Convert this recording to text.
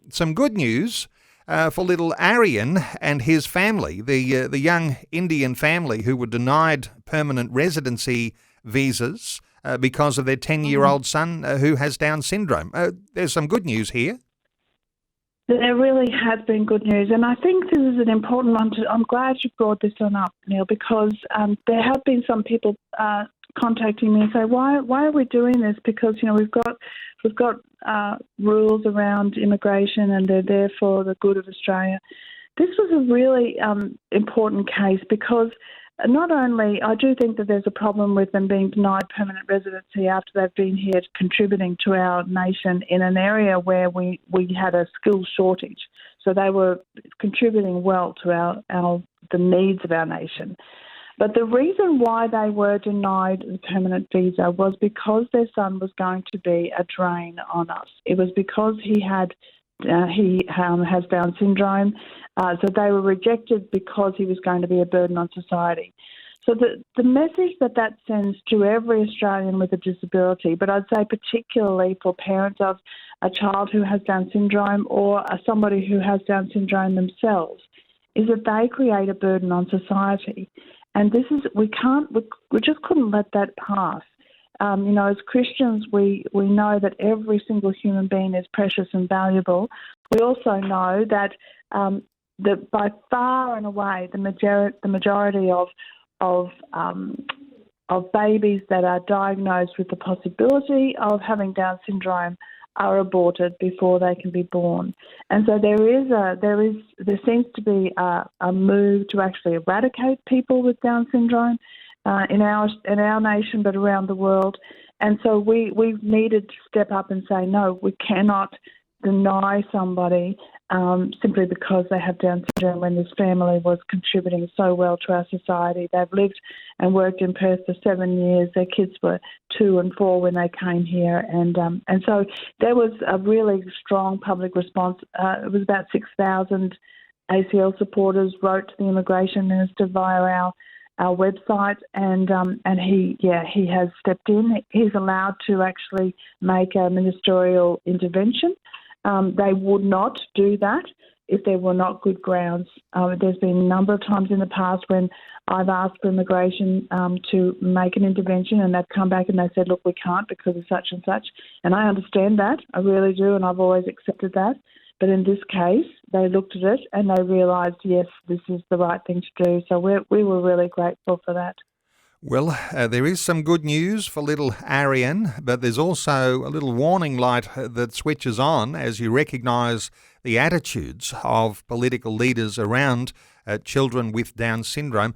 some good news for little Aaryan and his family, the young Indian family who were denied permanent residency visas because of their 10-year-old son who has Down syndrome. There's some good news here. There really has been good news, and I think this is an important one. I'm glad you brought this one up, Neil, because there have been some people contacting me and say, why are we doing this? Because we've got rules around immigration, and they're there for the good of Australia. This was a really important case because not only I do think that there's a problem with them being denied permanent residency after they've been here contributing to our nation in an area where we had a skills shortage. So they were contributing well to the needs of our nation. But the reason why they were denied the permanent visa was because their son was going to be a drain on us. It was because he has Down syndrome. So they were rejected because he was going to be a burden on society. So the message that sends to every Australian with a disability, but I'd say particularly for parents of a child who has Down syndrome or somebody who has Down syndrome themselves, is that they create a burden on society. And we just couldn't let that pass. As Christians, we know that every single human being is precious and valuable. We also know that by far and away the majority of babies that are diagnosed with the possibility of having Down syndrome are aborted before they can be born. And so there seems to be a move to actually eradicate people with Down syndrome in our nation, but around the world. And so we've needed to step up and say, no, we cannot deny somebody simply because they have Down syndrome when this family was contributing so well to our society. They've lived and worked in Perth for 7 years. Their kids were 2 and 4 when they came here. And so there was a really strong public response. It was about 6,000 ACL supporters wrote to the Immigration Minister via our website, and he has stepped in. He's allowed to actually make a ministerial intervention. They would not do that if there were not good grounds. There's been a number of times in the past when I've asked for immigration to make an intervention, and they've come back and they said, look, we can't because of such and such. And I understand that. I really do, and I've always accepted that. But in this case, they looked at it and they realised, yes, this is the right thing to do. So we were really grateful for that. Well, there is some good news for little Aaryan, but there's also a little warning light that switches on as you recognise the attitudes of political leaders around children with Down syndrome.